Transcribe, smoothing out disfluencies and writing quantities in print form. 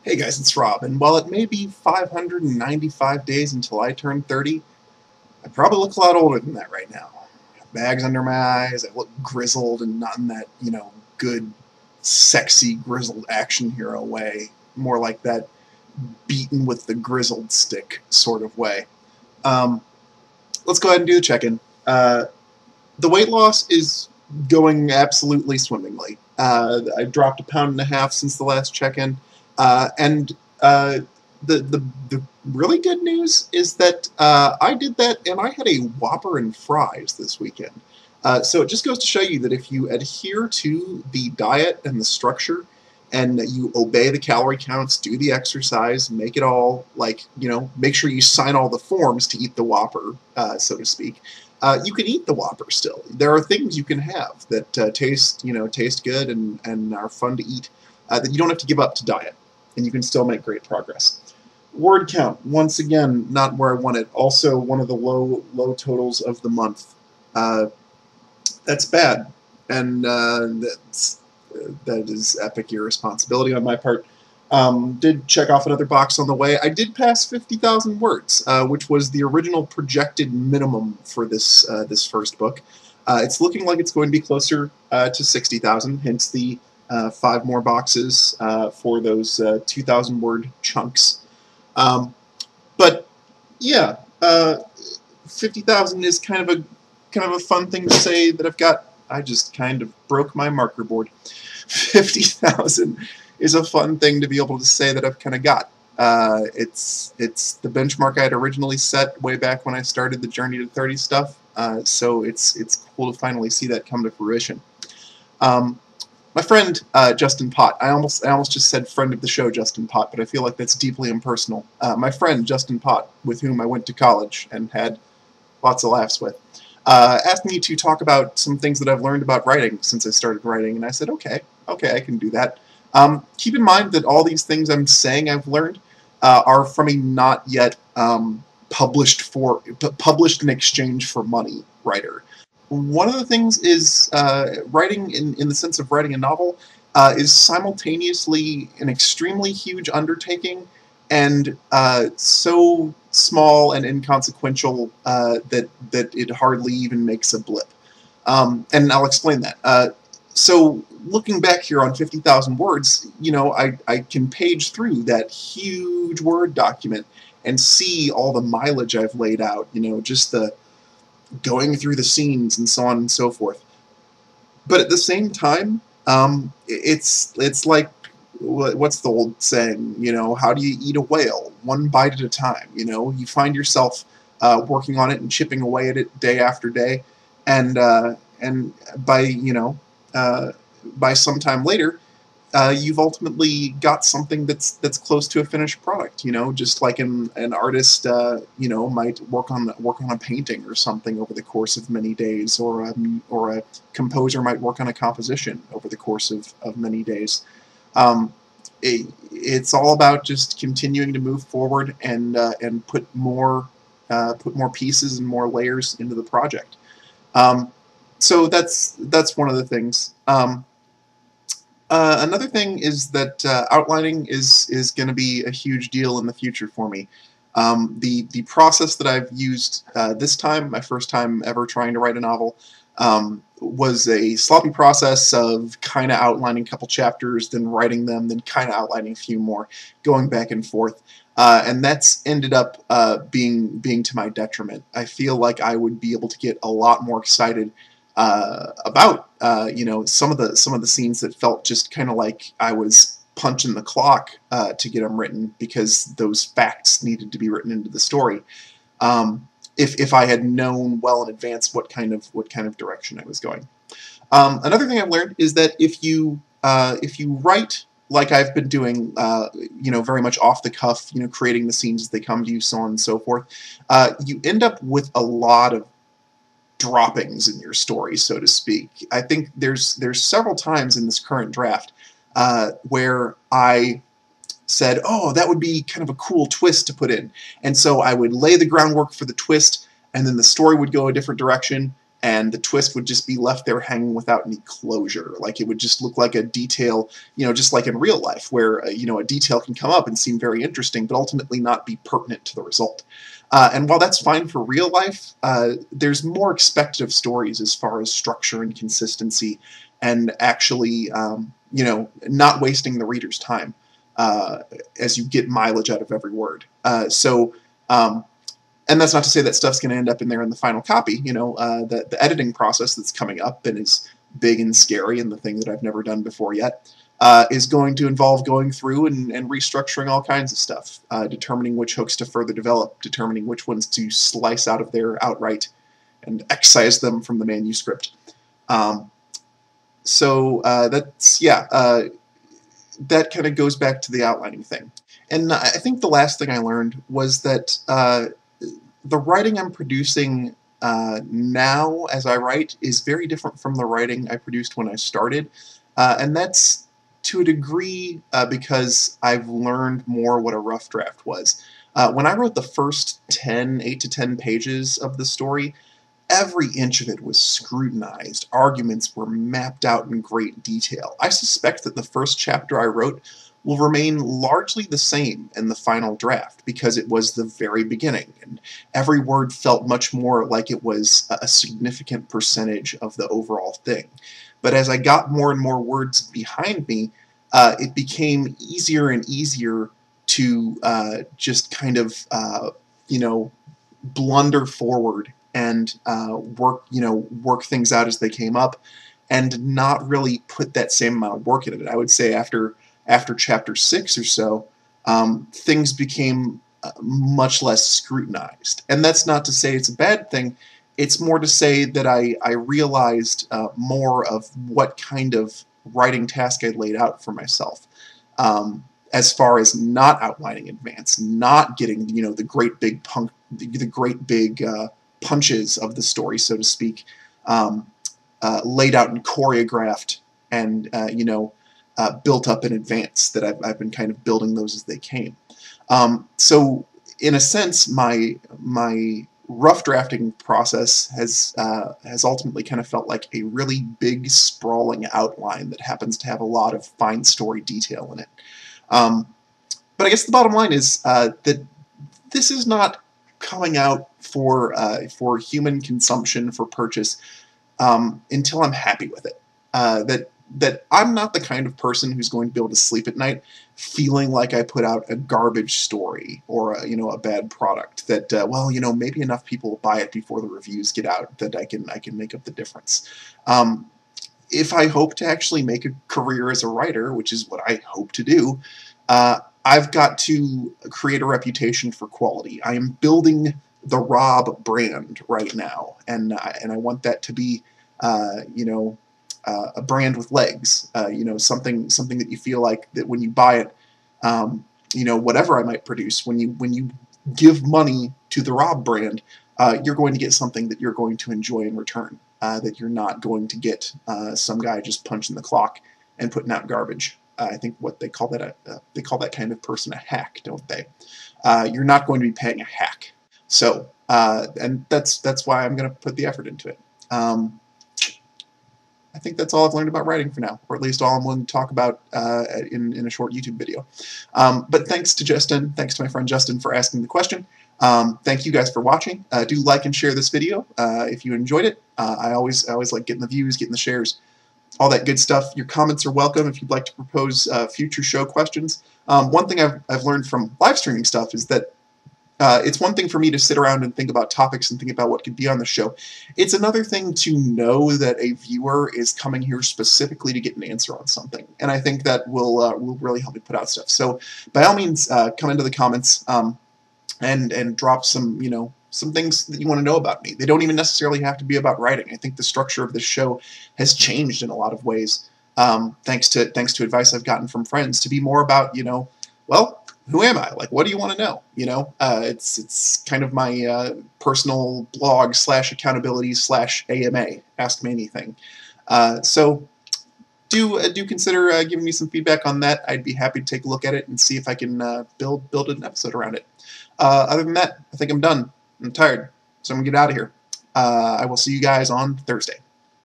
Hey guys, it's Rob, and while it may be 595 days until I turn 30, I probably look a lot older than that right now. I have bags under my eyes, I look grizzled and not in that, good, sexy, grizzled action hero way. More like that beaten with the grizzled stick sort of way. Um, let's go ahead and do the check-in. The weight loss is going absolutely swimmingly. I've dropped 1.5 pounds since the last check-in. And the really good news is that I did that and I had a Whopper and fries this weekend. So it just goes to show you that if you adhere to the diet and the structure and that you obey the calorie counts, do the exercise, make it all make sure you sign all the forms to eat the Whopper, so to speak. You can eat the Whopper still. There are things you can have that taste good and are fun to eat that you don't have to give up to diet. And you can still make great progress. Word count, once again, not where I want it. Also, one of the low totals of the month. That's bad, and that is epic irresponsibility on my part. Did check off another box on the way. I did pass 50,000 words, which was the original projected minimum for this this first book. It's looking like it's going to be closer to 60,000, hence the 5 more boxes for those 2,000 word chunks. But yeah, 50,000 is kind of a fun thing to say that I've got. I just kind of broke my marker board. 50,000 is a fun thing to be able to say that I've kind of got. It's the benchmark I had originally set way back when I started the Journey to 30 stuff. So it's cool to finally see that come to fruition. My friend Justin Pott, I almost just said friend of the show Justin Pott, but I feel like that's deeply impersonal. My friend Justin Pott, with whom I went to college and had lots of laughs with, asked me to talk about some things that I've learned about writing since I started writing, and I said, okay, I can do that. Keep in mind that all these things I'm saying I've learned are from a not yet published in exchange for money writer. One of the things is writing in the sense of writing a novel is simultaneously an extremely huge undertaking and so small and inconsequential that it hardly even makes a blip. And I'll explain that. So looking back here on 50,000 words, I can page through that huge Word document and see all the mileage I've laid out, just the going through the scenes and so on and so forth. But at the same time, it's like, what's the old saying, how do you eat a whale? One bite at a time, you find yourself working on it and chipping away at it day after day, and by some time later, you've ultimately got something that's close to a finished product. Just like an artist, might work on a painting or something over the course of many days, or a composer might work on a composition over the course of many days. It's all about just continuing to move forward and put more pieces and more layers into the project. So that's one of the things. Another thing is that outlining is going to be a huge deal in the future for me. The process that I've used this time, my first time ever trying to write a novel, was a sloppy process of kind of outlining a couple chapters, then writing them, then kind of outlining a few more, going back and forth. And that's ended up being to my detriment. I feel like I would be able to get a lot more excited about some of the scenes that felt just kind of like I was punching the clock to get them written, because those facts needed to be written into the story. If I had known well in advance what kind of direction I was going. Another thing I've learned is that if you write like I've been doing, very much off the cuff, creating the scenes as they come to you, so on and so forth, you end up with a lot of droppings in your story, so to speak. I think there's several times in this current draft where I said, oh, that would be kind of a cool twist to put in. And so I would lay the groundwork for the twist, and then the story would go a different direction, and the twist would just be left there hanging without any closure. Like, it would just look like a detail, just like in real life, where a detail can come up and seem very interesting, but ultimately not be pertinent to the result. And while that's fine for real life, there's more expected of stories as far as structure and consistency, and actually, not wasting the reader's time as you get mileage out of every word. And that's not to say that stuff's going to end up in there in the final copy. The editing process that's coming up and is big and scary, and the thing that I've never done before yet, is going to involve going through and restructuring all kinds of stuff, determining which hooks to further develop, determining which ones to slice out of there outright and excise them from the manuscript. That kind of goes back to the outlining thing. And I think the last thing I learned was that the writing I'm producing now as I write is very different from the writing I produced when I started, and that's to a degree because I've learned more what a rough draft was. When I wrote the first 8 to 10 pages of the story, every inch of it was scrutinized. Arguments were mapped out in great detail. I suspect that the first chapter I wrote will remain largely the same in the final draft, because it was the very beginning, and every word felt much more like it was a significant percentage of the overall thing. But as I got more and more words behind me, it became easier and easier to just kind of, blunder forward and work things out as they came up, and not really put that same amount of work in it. I would say after chapter 6 or so, things became much less scrutinized. And that's not to say it's a bad thing. It's more to say that I realized more of what kind of writing task I laid out for myself, as far as not outlining in advance, not getting the great big punches of the story, so to speak, laid out and choreographed and built up in advance. That I've been kind of building those as they came. So in a sense, my rough drafting process has ultimately kind of felt like a really big sprawling outline that happens to have a lot of fine story detail in it. But I guess the bottom line is that this is not coming out for human consumption, for purchase, until I'm happy with it. That I'm not the kind of person who's going to be able to sleep at night feeling like I put out a garbage story or a bad product. That maybe enough people will buy it before the reviews get out that I can make up the difference. If I hope to actually make a career as a writer, which is what I hope to do, I've got to create a reputation for quality. I am building the Rob brand right now, and I want that to be a brand with legs, something that you feel like that when you buy it, whatever I might produce, when you give money to the Rob brand, you're going to get something that you're going to enjoy in return, that you're not going to get some guy just punching the clock and putting out garbage. I think what they call that kind of person a hack, don't they? You're not going to be paying a hack. So, and that's why I'm going to put the effort into it. I think that's all I've learned about writing for now, or at least all I'm willing to talk about in a short YouTube video. But thanks to my friend Justin for asking the question. Thank you guys for watching. Do like and share this video if you enjoyed it. I always like getting the views, getting the shares, all that good stuff. Your comments are welcome if you'd like to propose future show questions. One thing I've learned from live streaming stuff is that it's one thing for me to sit around and think about topics and think about what could be on the show. It's another thing to know that a viewer is coming here specifically to get an answer on something, and I think that will really help me put out stuff. So by all means, come into the comments and drop some some things that you want to know about me. They don't even necessarily have to be about writing. I think the structure of this show has changed in a lot of ways, thanks to advice I've gotten from friends, to be more about well, who am I? Like, what do you want to know? It's kind of my personal blog / accountability / AMA. Ask me anything. So do consider giving me some feedback on that. I'd be happy to take a look at it and see if I can build an episode around it. Other than that, I think I'm done. I'm tired, so I'm gonna get out of here. I will see you guys on Thursday.